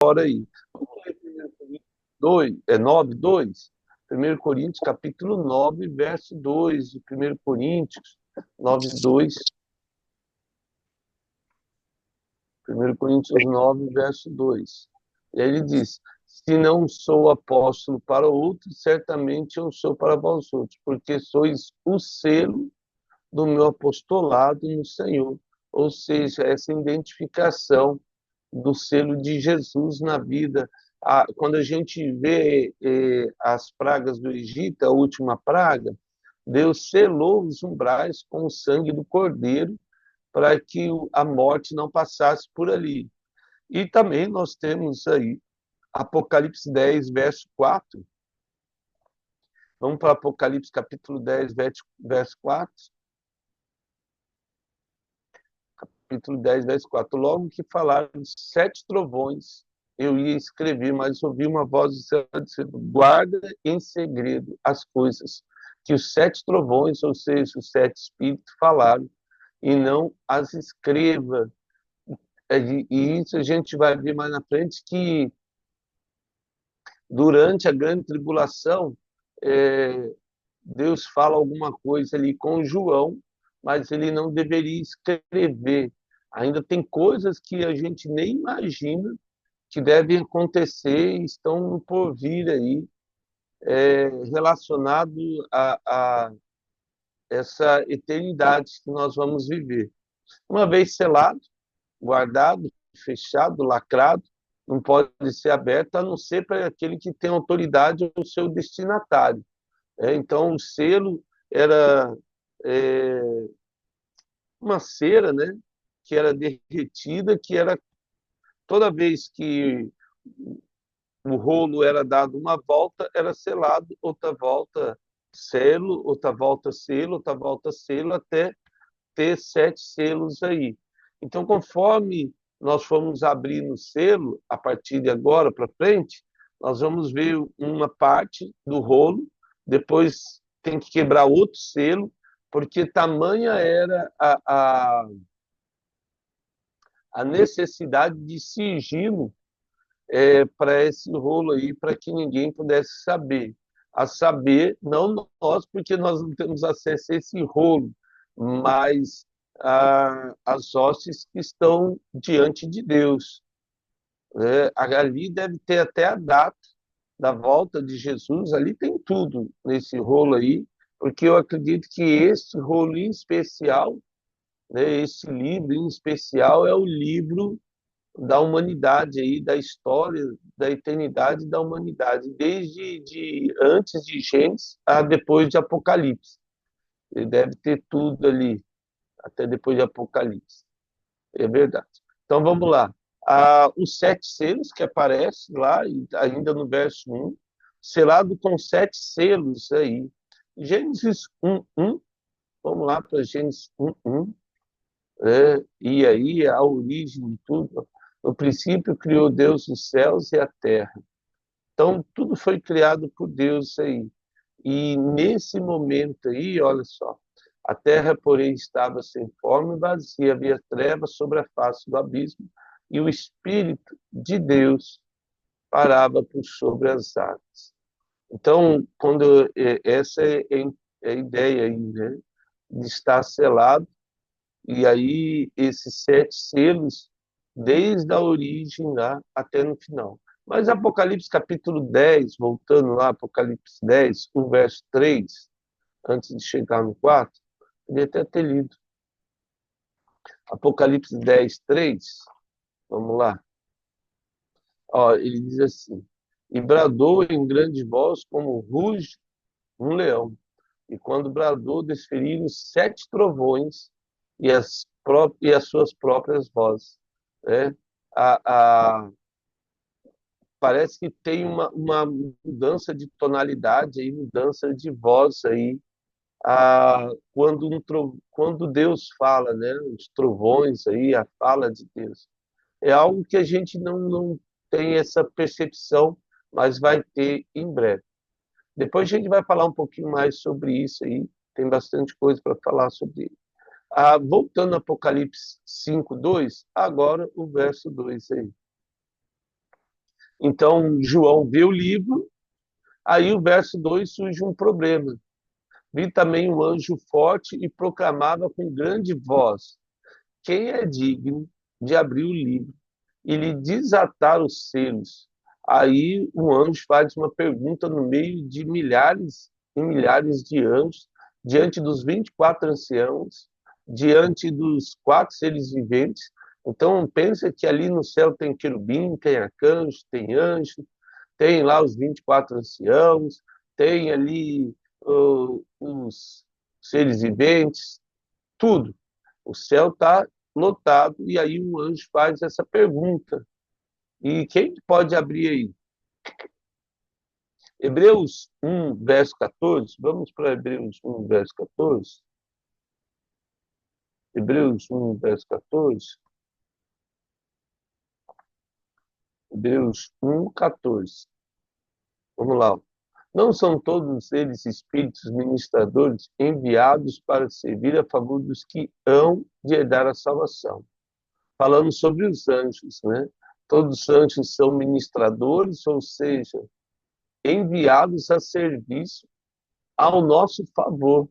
melhor aí. Vamos ler 1 Coríntios 2, 9, 2? 1 Coríntios, capítulo 9, verso 2. 1 Coríntios 9, 2. 1 Coríntios 9, verso 2. E aí ele diz: se não sou apóstolo para outros, certamente eu sou para vós outros, porque sois o selo do meu apostolado no Senhor. Ou seja, essa identificação do selo de Jesus na vida. Quando a gente vê as pragas do Egito, a última praga, Deus selou os umbrais com o sangue do Cordeiro para que a morte não passasse por ali. E também nós temos aí Apocalipse 10, verso 4. Vamos para Apocalipse capítulo 10, verso 4. Capítulo 10, verso 4. Logo que falaram de 7 trovões, eu ia escrever, mas ouvi uma voz do céu dizendo: guarda em segredo as coisas que os 7 trovões, ou seja, os 7 espíritos, falaram, e não as escreva. E isso a gente vai ver mais na frente, que durante a grande tribulação, é, Deus fala alguma coisa ali com João, mas ele não deveria escrever. Ainda tem coisas que a gente nem imagina que devem acontecer e estão por vir aí, relacionado a essa eternidade que nós vamos viver. Uma vez selado, guardado, fechado, lacrado, não pode ser aberto, a não ser para aquele que tem autoridade ou seu destinatário. Então, o selo era é, uma cera, né, que era derretida, que era toda vez que o rolo era dado uma volta, era selado, outra volta selo, outra volta selo, até ter 7 selos aí. Então, conforme nós formos abrindo o selo, a partir de agora para frente, nós vamos ver uma parte do rolo, depois tem que quebrar outro selo, porque tamanha era a necessidade de sigilo para esse rolo aí, para que ninguém pudesse saber. A saber, não nós, porque nós não temos acesso a esse rolo, mas as hostes que estão diante de Deus. Ali deve ter até a data da volta de Jesus, ali tem tudo nesse rolo aí, porque eu acredito que esse rolo em especial, né, esse livro em especial, é o livro da humanidade aí, da história, da eternidade da humanidade, desde antes de Gênesis a depois de Apocalipse. Ele deve ter tudo ali, até depois de Apocalipse. É verdade. Então vamos lá. Os 7 selos que aparecem lá, ainda no verso 1, selado com 7 selos aí. Gênesis 1:1. Vamos lá para Gênesis 1:1. E aí a origem de tudo. No princípio criou Deus os céus e a terra. Então tudo foi criado por Deus aí. E nesse momento aí, olha só, a terra, porém, estava sem forma e vazia, havia trevas sobre a face do abismo, e o Espírito de Deus parava por sobre as águas. Então, essa é a ideia aí, né, de estar selado, e aí esses 7 selos, desde a origem lá até no final. Mas Apocalipse capítulo 10, voltando lá, Apocalipse 10, o verso 3, antes de chegar no 4, podia até ter lido. Apocalipse 10, 3, vamos lá. Ó, ele diz assim: e bradou em grande voz como ruge um leão. E quando bradou, desferiram 7 trovões e as suas próprias vozes. Né? A, a, Parece que tem uma mudança de tonalidade, aí, mudança de voz aí, quando Deus fala, né? Os trovões aí, a fala de Deus. É algo que a gente não tem essa percepção, mas vai ter em breve. Depois a gente vai falar um pouquinho mais sobre isso aí, tem bastante coisa para falar sobre ele. Voltando a Apocalipse 5:2, agora o verso 2 aí. Então, João vê o livro, aí o verso 2 surge um problema. Vi também um anjo forte e proclamava com grande voz: quem é digno de abrir o livro e lhe desatar os selos? Aí um anjo faz uma pergunta no meio de milhares e milhares de anjos, diante dos 24 anciãos, diante dos quatro seres viventes. Então, pensa que ali no céu tem querubim, tem arcanjo, tem anjo, tem lá os 24 anciãos, tem ali os seres viventes, tudo. O céu está lotado, e aí um anjo faz essa pergunta. E quem pode abrir aí? Hebreus 1, verso 14. Vamos para Hebreus 1, verso 14. Hebreus 1, verso 14. Hebreus 1, 14. Vamos lá. Não são todos eles espíritos ministradores enviados para servir a favor dos que hão de herdar a salvação? Falando sobre os anjos, né? Todos os anjos são ministradores, ou seja, enviados a serviço ao nosso favor.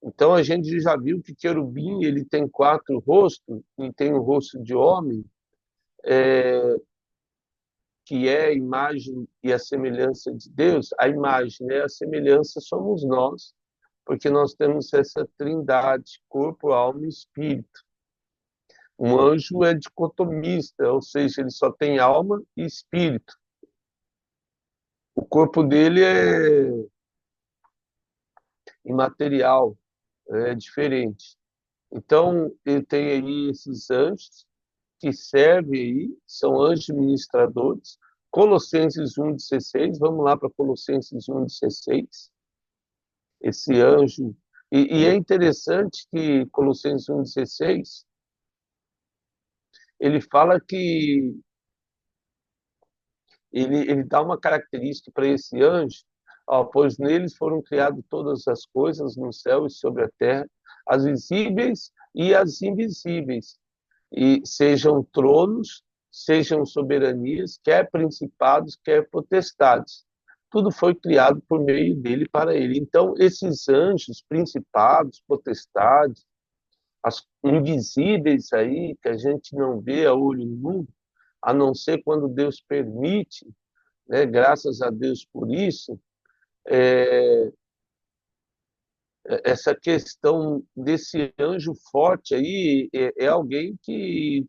Então a gente já viu que querubim ele tem quatro rostos e tem o rosto de homem, que é a imagem e a semelhança de Deus. A imagem, né, a semelhança somos nós, porque nós temos essa trindade, corpo, alma e espírito. Um anjo é dicotomista, ou seja, ele só tem alma e espírito. O corpo dele é imaterial, é diferente. Então, ele tem aí esses anjos que servem aí, são anjos ministradores. Colossenses 1,16, vamos lá para Colossenses 1,16. Esse anjo. E é interessante que Colossenses 1,16, ele fala que ele dá uma característica para esse anjo, ó, pois neles foram criadas todas as coisas no céu e sobre a terra, as visíveis e as invisíveis, e sejam tronos, sejam soberanias, quer principados, quer potestades. Tudo foi criado por meio dele para ele. Então, esses anjos, principados, potestades, as invisíveis aí, que a gente não vê a olho nu, a não ser quando Deus permite, né? Graças a Deus por isso, é, essa questão desse anjo forte aí é alguém que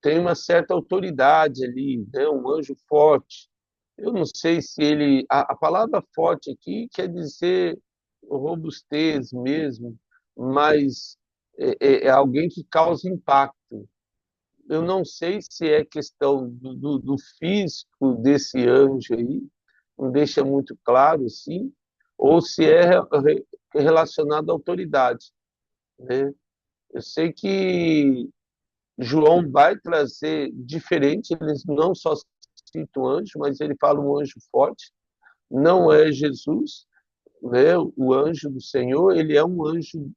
tem uma certa autoridade ali, né? Um anjo forte. Eu não sei se ele. A palavra forte aqui quer dizer robustez mesmo, mas é alguém que causa impacto. Eu não sei se é questão do físico desse anjo aí, não deixa muito claro, sim, ou se é relacionado à autoridade, né? Eu sei que João vai trazer diferente, eles não só citam anjo, mas ele fala um anjo forte, não é Jesus, né? O anjo do Senhor, ele é um anjo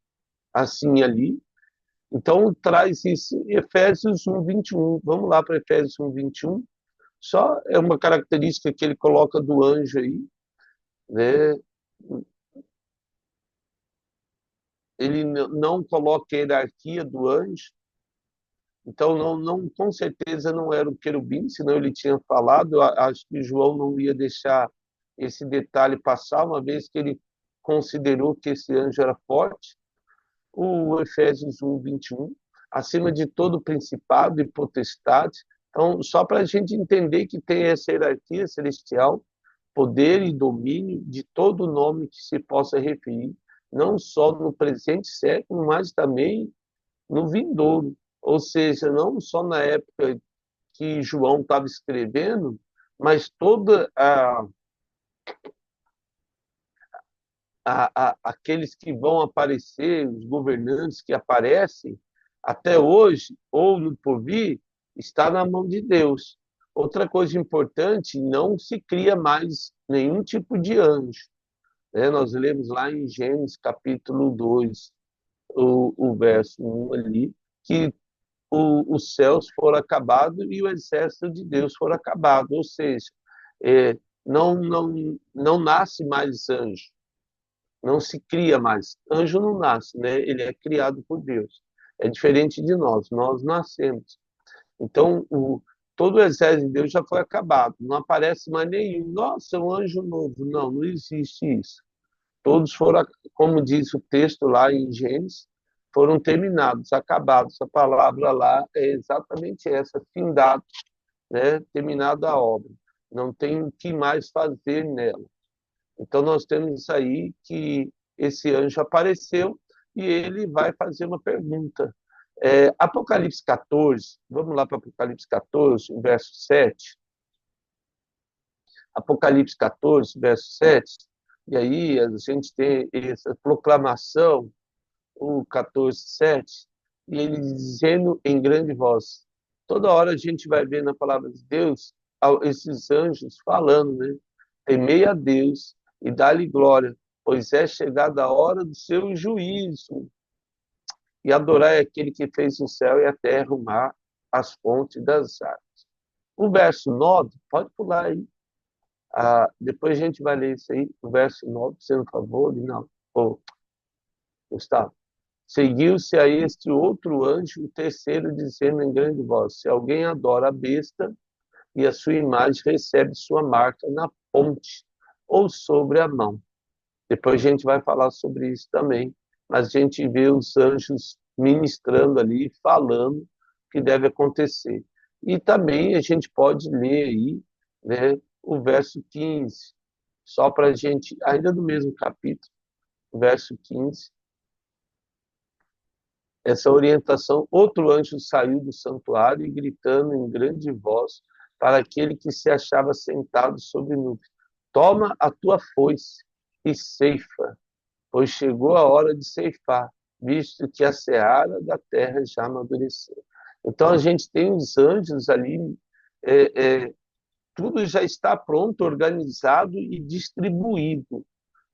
assim ali. Então traz isso em Efésios 1, 21. Vamos lá para Efésios 1, 21. Só é uma característica que ele coloca do anjo aí, né? Ele não coloca a hierarquia do anjo, então não, com certeza não era o querubim, senão ele tinha falado. Eu acho que João não ia deixar esse detalhe passar, uma vez que ele considerou que esse anjo era forte. O Efésios 1, 21, acima de todo principado e potestade. Então, só para a gente entender que tem essa hierarquia celestial, poder e domínio de todo nome que se possa referir, não só no presente século, mas também no vindouro. Ou seja, não só na época que João estava escrevendo, mas toda aqueles que vão aparecer, os governantes que aparecem, até hoje, ou no porvir, está na mão de Deus. Outra coisa importante, não se cria mais nenhum tipo de anjo, né? Nós lemos lá em Gênesis capítulo 2, o verso 1 ali, que os céus foram acabados e o exército de Deus foram acabado. Ou seja, é, não nasce mais anjo, não se cria mais. Anjo não nasce, né? Ele é criado por Deus. É diferente de nós nascemos. Então, todo o exército de Deus já foi acabado, não aparece mais nenhum. Nossa, um anjo novo. Não, não existe isso. Todos foram, como diz o texto lá em Gênesis, foram terminados, acabados. A palavra lá é exatamente essa, findado, né? Terminada a obra. Não tem o que mais fazer nela. Então, nós temos aí que esse anjo apareceu e ele vai fazer uma pergunta. Apocalipse 14, vamos lá para Apocalipse 14, verso 7. Apocalipse 14, verso 7. E aí a gente tem essa proclamação, o 14, 7, e ele dizendo em grande voz. Toda hora a gente vai ver na palavra de Deus esses anjos falando, né? Temei a Deus e dá-lhe glória, pois é chegada a hora do seu juízo. E adorai aquele que fez o céu e a terra, o mar, as fontes das águas. O verso 9, pode pular aí. Depois a gente vai ler isso aí. O verso 9, sendo favor, não. Oh, Gustavo. Seguiu-se a este outro anjo, o terceiro, dizendo em grande voz: se alguém adora a besta e a sua imagem, recebe sua marca na ponte ou sobre a mão. Depois a gente vai falar sobre isso também. Mas a gente vê os anjos ministrando ali, falando o que deve acontecer. E também a gente pode ler aí, né, o verso 15, só para a gente, ainda do mesmo capítulo, verso 15, essa orientação. Outro anjo saiu do santuário e gritando em grande voz para aquele que se achava sentado sobre nuvem: toma a tua foice e ceifa, pois chegou a hora de ceifar, visto que a seara da terra já amadureceu. Então a gente tem os anjos ali, é, é, tudo já está pronto, organizado e distribuído.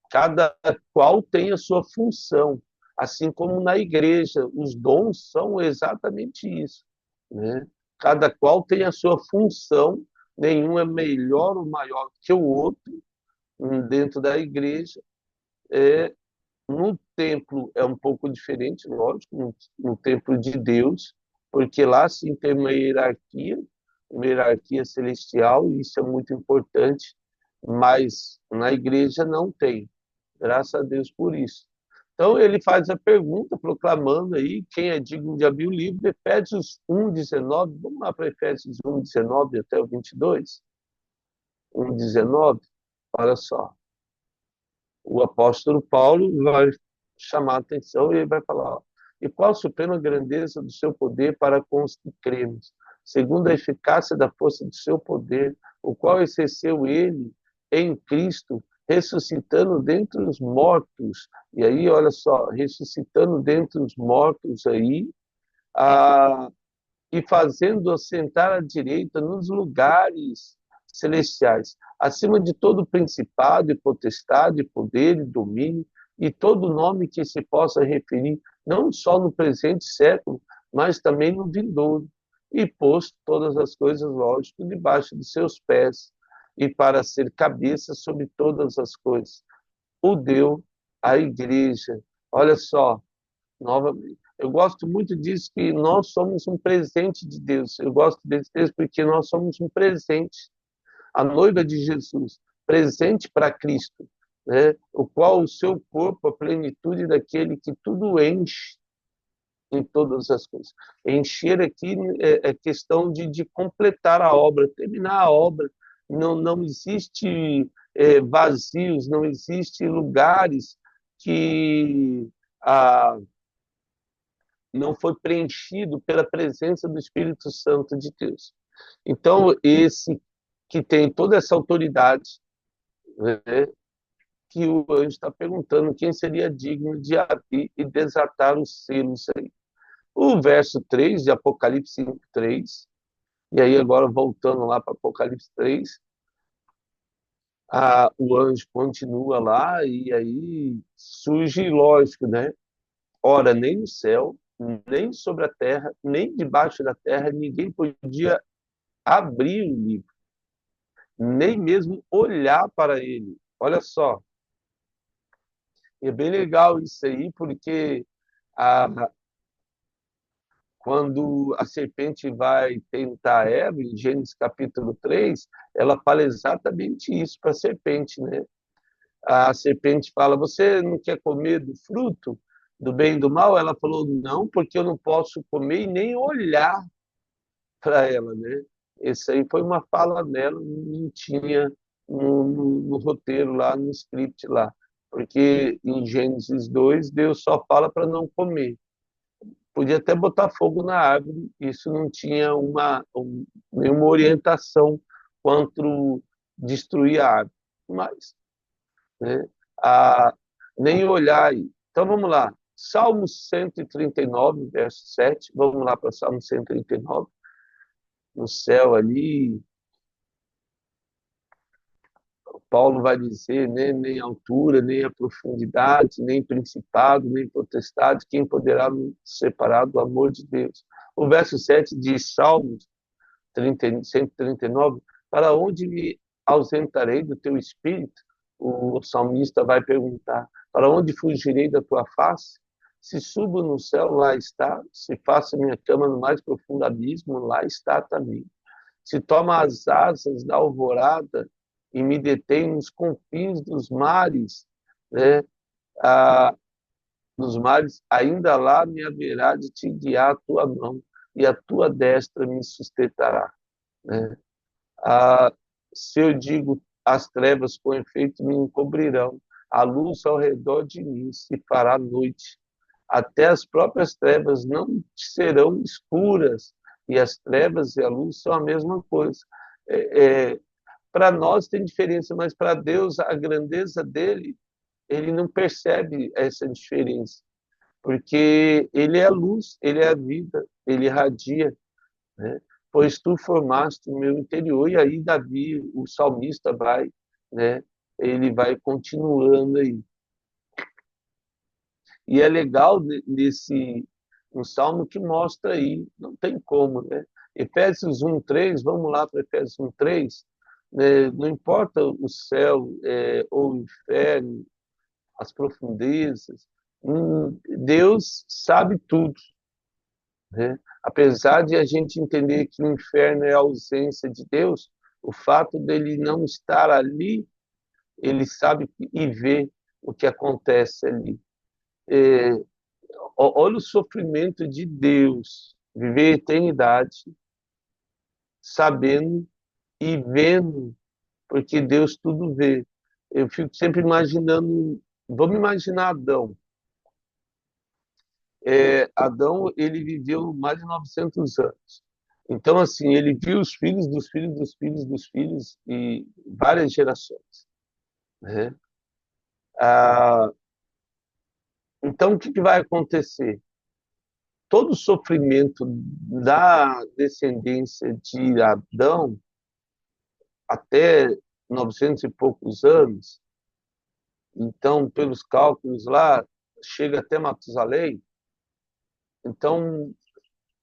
Cada qual tem a sua função, assim como na igreja, os dons são exatamente isso, né? Cada qual tem a sua função, nenhum é melhor ou maior que o outro dentro da igreja. É, no templo é um pouco diferente, lógico, no templo de Deus, porque lá sim tem uma hierarquia celestial, e isso é muito importante, mas na igreja não tem. Graças a Deus por isso. Então ele faz a pergunta, proclamando aí quem é digno de abrir o livro, Efésios 1:19. Vamos lá para Efésios 1:19 até o 22. 1:19. Olha só. O apóstolo Paulo vai chamar a atenção e ele vai falar: ó, e qual a suprema grandeza do seu poder para com os que cremos, segundo a eficácia da força do seu poder, o qual exerceu ele em Cristo, ressuscitando dentre os mortos. E aí, olha só, ressuscitando dentre os mortos aí, a, e fazendo assentar à direita nos lugares celestiais, acima de todo principado e potestade, poder e domínio, e todo nome que se possa referir, não só no presente século, mas também no vindouro, e posto todas as coisas, lógico, debaixo de seus pés, e para ser cabeça sobre todas as coisas. O deu à igreja. Olha só, novamente. Eu gosto muito disso, que nós somos um presente de Deus. Eu gosto desse texto porque nós somos um presente. A noiva de Jesus, presente para Cristo, né? O qual o seu corpo, a plenitude daquele que tudo enche em todas as coisas. Encher aqui é questão de completar a obra, terminar a obra. Não existe vazios, não existe lugares que não foi preenchido pela presença do Espírito Santo de Deus. Então, esse que tem toda essa autoridade, né, que o anjo está perguntando quem seria digno de abrir e desatar os selos aí. O verso 3 de Apocalipse 5:3, e aí agora voltando lá para Apocalipse 3, o anjo continua lá e aí surge, lógico, né? Ora, nem no céu, nem sobre a terra, nem debaixo da terra, ninguém podia abrir o livro, nem mesmo olhar para ele. Olha só, é bem legal isso aí, porque a, quando a serpente vai tentar Eva, em Gênesis capítulo 3, ela fala exatamente isso para a serpente, né? A serpente fala: Você não quer comer do fruto do bem e do mal? Ela falou: Não, porque eu não posso comer e nem olhar para ela, né? Esse aí foi uma fala dela, não tinha no roteiro lá, no script lá. Porque em Gênesis 2, Deus só fala para não comer. Podia até botar fogo na árvore, isso não tinha nenhuma orientação quanto destruir a árvore. Mas, né, a, nem olhar aí. Então vamos lá. Salmo 139, verso 7. Vamos lá para Salmo 139. No céu ali, Paulo vai dizer, né, nem a altura, nem a profundidade, nem principado, nem potestade, quem poderá nos separar do amor de Deus? O verso 7 diz, Salmos 139, para onde me ausentarei do teu espírito? O salmista vai perguntar, para onde fugirei da tua face? Se subo no céu, lá está. Se faço minha cama no mais profundo abismo, lá está também. Se toma as asas da alvorada e me detém nos confins dos mares, né? Ah, nos mares, ainda lá me haverá de te guiar a tua mão e a tua destra me sustentará, né? Ah, se eu digo as trevas com efeito me encobrirão, a luz ao redor de mim se fará noite. Até as próprias trevas não serão escuras, e as trevas e a luz são a mesma coisa. Para nós tem diferença, mas para Deus, a grandeza dele, ele não percebe essa diferença, porque ele é a luz, ele é a vida, ele irradia, né? Pois tu formaste o meu interior, e aí Davi, o salmista, vai, né? Ele vai continuando aí. E é legal nesse um salmo que mostra aí, não tem como, né? Efésios 1:3, vamos lá para Efésios 1:3, né? Não importa o céu ou o inferno, as profundezas, Deus sabe tudo, né? Apesar de a gente entender que o inferno é a ausência de Deus, o fato dele não estar ali, ele sabe e vê o que acontece ali. É, olha o sofrimento de Deus, viver a eternidade, sabendo e vendo, porque Deus tudo vê. Eu fico sempre imaginando, vamos imaginar Adão. Adão, ele viveu mais de 900 anos. Então, assim, ele viu os filhos dos filhos dos filhos dos filhos e várias gerações, né? Ah, então, o que vai acontecer? Todo o sofrimento da descendência de Adão até 900 e poucos anos, então, pelos cálculos lá, chega até Matusalém. Então,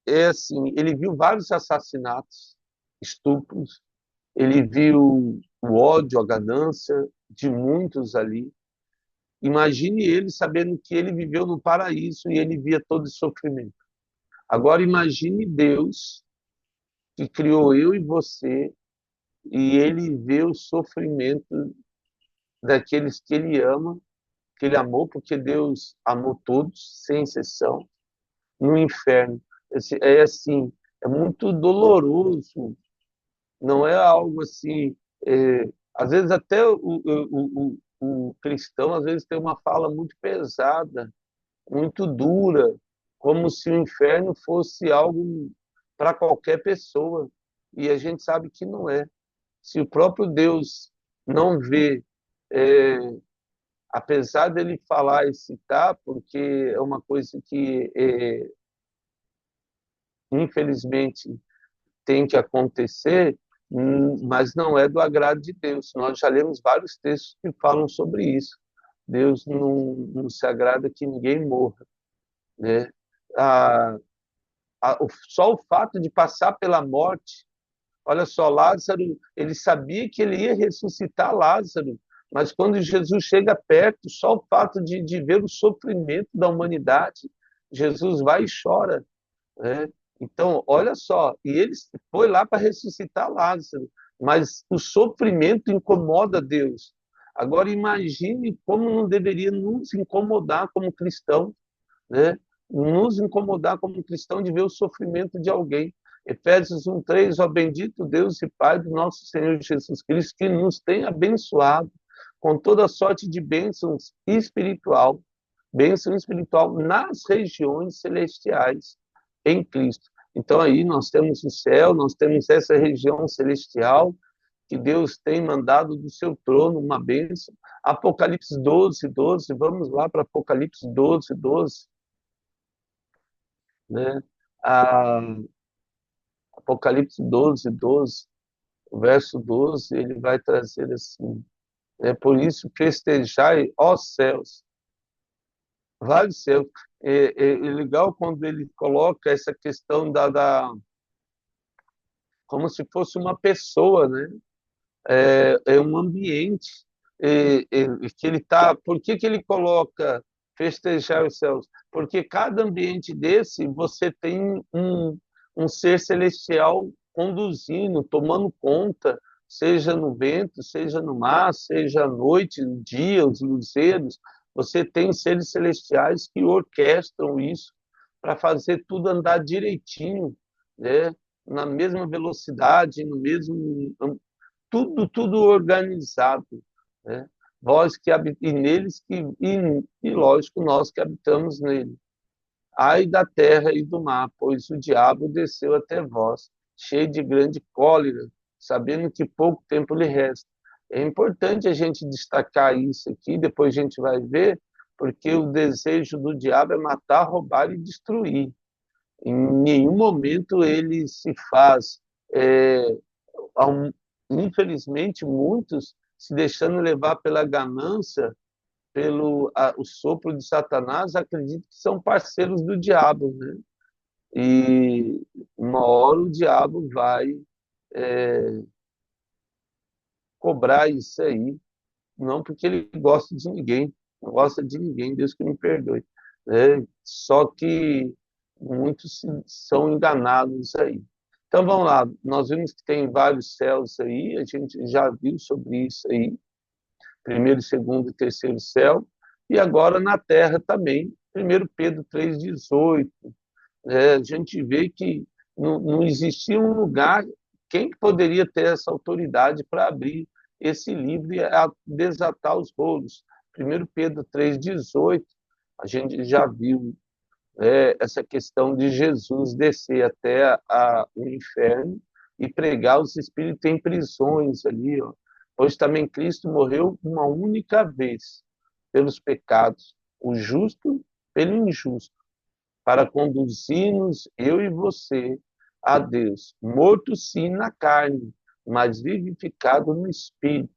é assim, ele viu vários assassinatos, estupros, ele viu o ódio, a ganância de muitos ali. Imagine ele sabendo que ele viveu no paraíso e ele via todo esse sofrimento. Agora imagine Deus que criou eu e você e ele vê o sofrimento daqueles que ele ama, que ele amou, porque Deus amou todos, sem exceção, no inferno. É assim, é muito doloroso, não é algo assim. Às vezes até o cristão às vezes tem uma fala muito pesada, muito dura, como se o inferno fosse algo para qualquer pessoa. E a gente sabe que não é. Se o próprio Deus não vê, é, apesar dele falar e citar, porque é uma coisa que, infelizmente, tem que acontecer, mas não é do agrado de Deus. Nós já lemos vários textos que falam sobre isso. Deus não se agrada que ninguém morra, né? só o fato de passar pela morte. Olha só, Lázaro, ele sabia que ele ia ressuscitar Lázaro, mas quando Jesus chega perto, só o fato de ver o sofrimento da humanidade, Jesus vai e chora, né? Então, olha só, e ele foi lá para ressuscitar Lázaro, mas o sofrimento incomoda Deus. Agora imagine como não deveria nos incomodar como cristão, né? Nos incomodar como cristão de ver o sofrimento de alguém. Efésios 1:3, ó bendito Deus e Pai do nosso Senhor Jesus Cristo, que nos tem abençoado com toda sorte de bênção espiritual nas regiões celestiais em Cristo. Então aí nós temos o céu, nós temos essa região celestial que Deus tem mandado do seu trono uma bênção. Apocalipse 12:12, vamos lá para Apocalipse 12:12, né? A Apocalipse 12:12, o verso 12, ele vai trazer assim, por isso festejai, ó céus, vários céus. É legal quando ele coloca essa questão como se fosse uma pessoa, né? É um ambiente que ele está. Por que ele coloca festejar os céus? Porque cada ambiente desse você tem um ser celestial conduzindo, tomando conta, seja no vento, seja no mar, seja à noite, no dia, os luzeiros. Você tem seres celestiais que orquestram isso para fazer tudo andar direitinho, né? Na mesma velocidade, no mesmo tudo organizado, né? Vós que e neles e lógico nós que habitamos nele. Ai da terra e do mar, pois o diabo desceu até vós, cheio de grande cólera, sabendo que pouco tempo lhe resta. É importante a gente destacar isso aqui, depois a gente vai ver, porque o desejo do diabo é matar, roubar e destruir. Em nenhum momento ele se faz é, infelizmente, muitos se deixando levar pela ganância, pelo o sopro de Satanás, acreditam que são parceiros do diabo, né? E uma hora o diabo vai é, cobrar isso aí, não porque ele gosta de ninguém, não gosta de ninguém, Deus que me perdoe, né? Só que muitos são enganados aí. Então vamos lá, nós vimos que tem vários céus aí, a gente já viu sobre isso aí, primeiro, segundo e terceiro céu, e agora na terra também, 1 Pedro 3,18, a gente vê que não existia um lugar, quem poderia ter essa autoridade para abrir esse livro e desatar os rolos. 1 Pedro 3,18, a gente já viu essa questão de Jesus descer até o inferno e pregar os espíritos em prisões ali, ó. Pois também Cristo morreu uma única vez pelos pecados, o justo pelo injusto, para conduzir-nos, eu e você, a Deus, morto sim na carne, mas vivificado no espírito,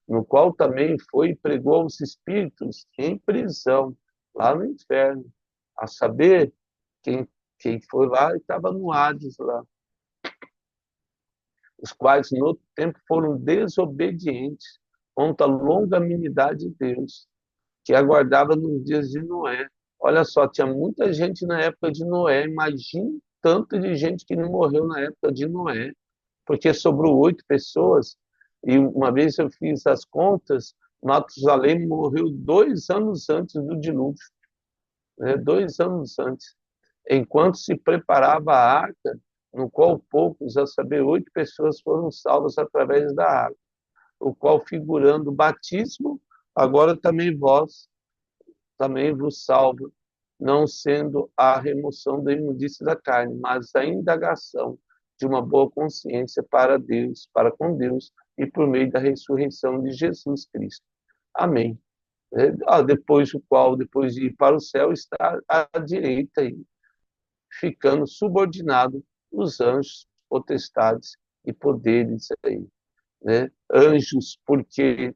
no qual também foi e pregou aos espíritos em prisão, lá no inferno, a saber, quem foi lá e estava no Hades lá, os quais no outro tempo foram desobedientes contra a longanimidade de Deus, que aguardava nos dias de Noé. Olha só, tinha muita gente na época de Noé, imagine tanto de gente que não morreu na época de Noé, porque sobrou 8 pessoas, e uma vez eu fiz as contas, Matusalém morreu 2 anos antes do dilúvio, né? 2 anos antes, enquanto se preparava a arca, no qual poucos, a saber, 8 pessoas foram salvas através da água, o qual figurando o batismo, agora também vós, também vos salva, não sendo a remoção da imundície da carne, mas a indagação de uma boa consciência para Deus, para com Deus, e por meio da ressurreição de Jesus Cristo. Amém. Depois do qual, depois de ir para o céu, está à direita aí, ficando subordinado os anjos, potestades e poderes aí, né? Anjos, porque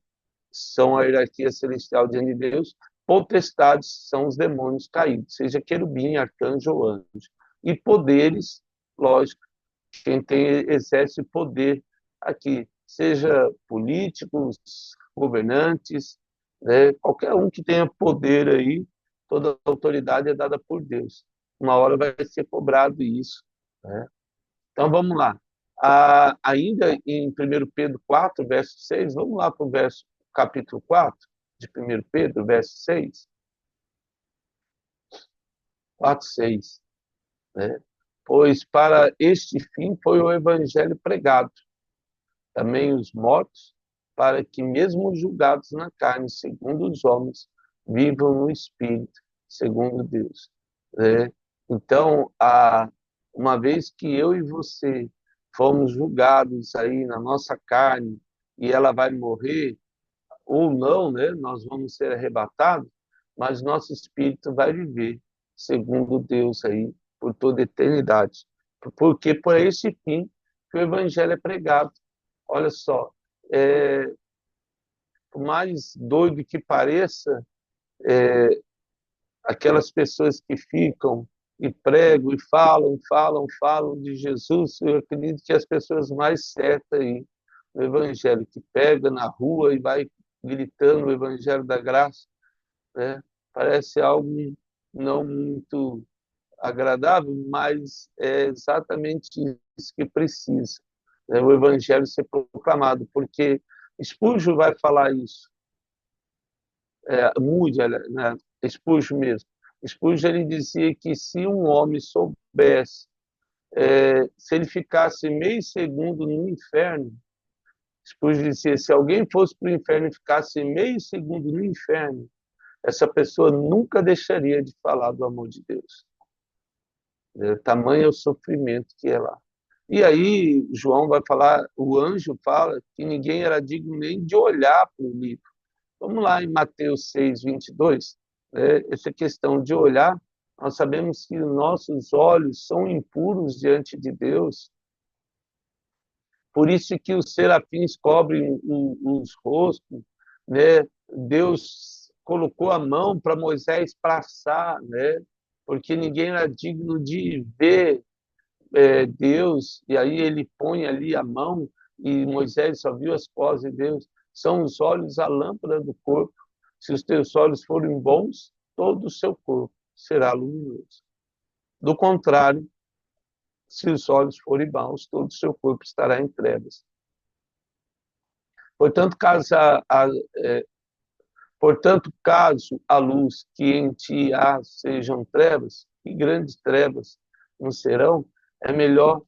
são a hierarquia celestial diante de Deus, potestades são os demônios caídos, seja querubim, arcanjo ou anjo. E poderes, lógico, quem tem exerce poder aqui, seja políticos, governantes, né, qualquer um que tenha poder aí, toda autoridade é dada por Deus. Uma hora vai ser cobrado isso, né? Então vamos lá. Ainda em 1 Pedro 4, verso 6, vamos lá para o capítulo 4 de 1 Pedro, verso 6. 4, 6, né? Pois para este fim foi o evangelho pregado, também os mortos, para que mesmo julgados na carne, segundo os homens, vivam no espírito, segundo Deus, né? Então, uma vez que eu e você fomos julgados aí na nossa carne e ela vai morrer ou não, né? Nós vamos ser arrebatados, mas nosso espírito vai viver segundo Deus aí por toda a eternidade. Porque por esse fim que o evangelho é pregado. Olha só, é, por mais doido que pareça, aquelas pessoas que ficam e pregam e falam de Jesus, eu acredito que as pessoas mais certas aí no evangelho, que pega na rua e vai gritando o evangelho da graça, né? Parece algo não muito agradável, mas é exatamente isso que precisa, né? O evangelho ser proclamado, porque Spurgeon vai falar isso, Moody, né? Spurgeon mesmo. Spurgeon ele dizia que se um homem soubesse, se ele ficasse meio segundo no inferno, Spurgeon dizia, se alguém fosse para o inferno e ficasse meio segundo no inferno, essa pessoa nunca deixaria de falar do amor de Deus. Tamanho é o sofrimento que é lá. E aí, João vai falar, o anjo fala que ninguém era digno nem de olhar para o livro. Vamos lá em Mateus 6, 22. Essa questão de olhar, nós sabemos que nossos olhos são impuros diante de Deus, por isso que os serafins cobrem os rostos, né? Deus colocou a mão para Moisés passar, né? Porque ninguém era digno de ver Deus, e aí ele põe ali a mão e Moisés só viu as costas de Deus. São os olhos a lâmpada do corpo. Se os teus olhos forem bons, todo o seu corpo será luminoso. Do contrário, se os olhos forem maus, todo o seu corpo estará em trevas. Portanto, caso a luz que em ti há sejam trevas, e grandes trevas não serão, é melhor.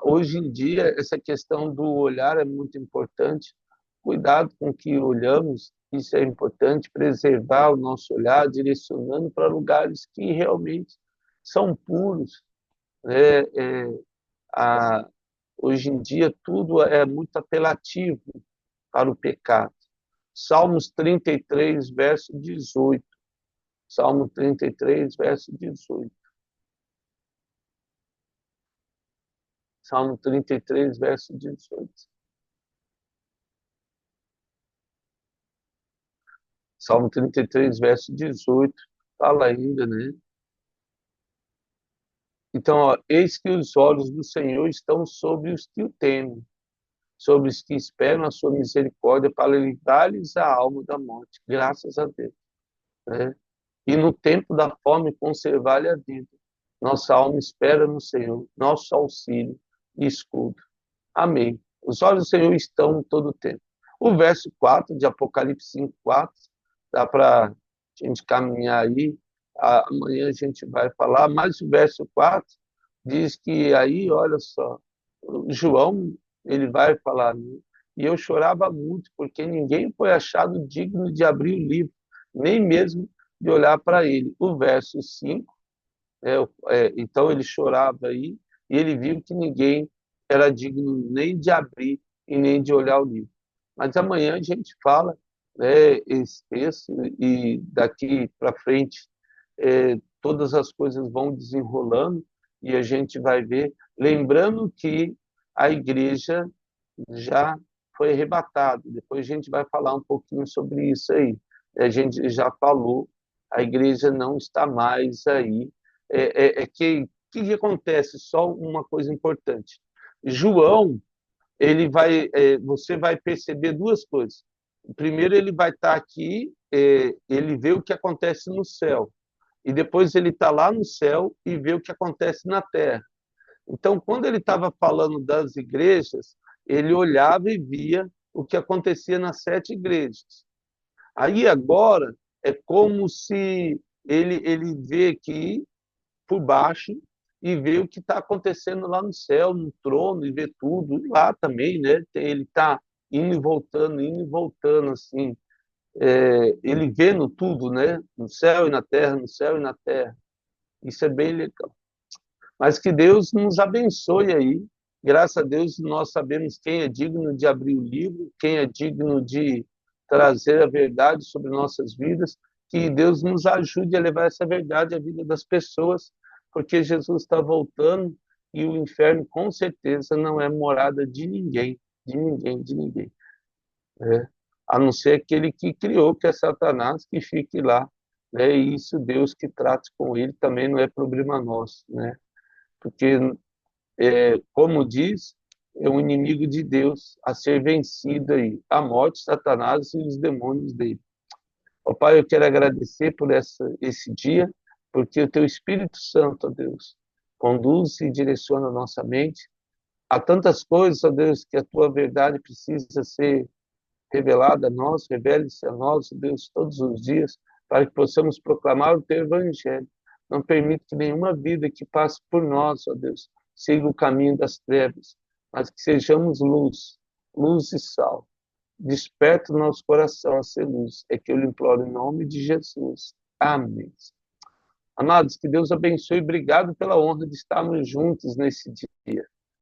Hoje em dia, essa questão do olhar é muito importante. Cuidado com o que olhamos, isso é importante, preservar o nosso olhar, direcionando para lugares que realmente são puros, né? A, Hoje em dia, tudo é muito apelativo para o pecado. Salmos 33, verso 18. Salmo 33, verso 18. Salmo 33, verso 18. Salmo 33, verso 18, fala ainda, né? Então, ó, eis que os olhos do Senhor estão sobre os que o temem, sobre os que esperam a sua misericórdia para livrar-lhes a alma da morte. Graças a Deus, né? E no tempo da fome conservar-lhe a vida. Nossa alma espera no Senhor, nosso auxílio e escudo. Amém. Os olhos do Senhor estão todo o tempo. O verso 4 de Apocalipse 5, 4, dá para a gente caminhar aí. Amanhã a gente vai falar, mas o verso 4 diz que aí, olha só, João, ele vai falar, né? E eu chorava muito, porque ninguém foi achado digno de abrir o livro, nem mesmo de olhar para ele. O verso 5, então ele chorava aí, e ele viu que ninguém era digno nem de abrir e nem de olhar o livro. Mas amanhã a gente fala, né, esse texto, e daqui para frente todas as coisas vão desenrolando e a gente vai ver, lembrando que a igreja já foi arrebatada. Depois a gente vai falar um pouquinho sobre isso aí. A gente já falou a igreja não está mais aí. Que acontece? Só uma coisa importante. João, você vai perceber duas coisas. Primeiro, ele vai estar aqui, ele vê o que acontece no céu, e depois ele está lá no céu e vê o que acontece na terra. Então, quando ele estava falando das igrejas, ele olhava e via o que acontecia nas 7 igrejas. Aí agora é como se ele vê aqui por baixo e vê o que está acontecendo lá no céu, no trono, e vê tudo. E lá também, né? Ele está indo e voltando, assim. Ele vendo tudo, né? No céu e na terra, no céu e na terra. Isso é bem legal. Mas que Deus nos abençoe aí. Graças a Deus, nós sabemos quem é digno de abrir o livro, quem é digno de trazer a verdade sobre nossas vidas. Que Deus nos ajude a levar essa verdade à vida das pessoas, porque Jesus está voltando e o inferno, com certeza, não é morada de ninguém, de ninguém, de ninguém. Né? A não ser aquele que criou, que é Satanás, que fique lá. Né? E isso, Deus que trate com ele, também não é problema nosso. Né? Porque, como diz, é um inimigo de Deus a ser vencido aí, a morte, Satanás e os demônios dele. Ó Pai, eu quero agradecer por esse dia, porque o Teu Espírito Santo, ó Deus, conduz e direciona a nossa mente. Há tantas coisas, ó Deus, que a Tua verdade precisa ser revelada a nós, revele-se a nós, ó Deus, todos os dias, para que possamos proclamar o Teu Evangelho. Não permite que nenhuma vida que passe por nós, ó Deus, siga o caminho das trevas, mas que sejamos luz, luz e sal. Desperta o nosso coração a ser luz. É que eu lhe imploro em nome de Jesus. Amém. Amados, que Deus abençoe. Obrigado pela honra de estarmos juntos nesse dia.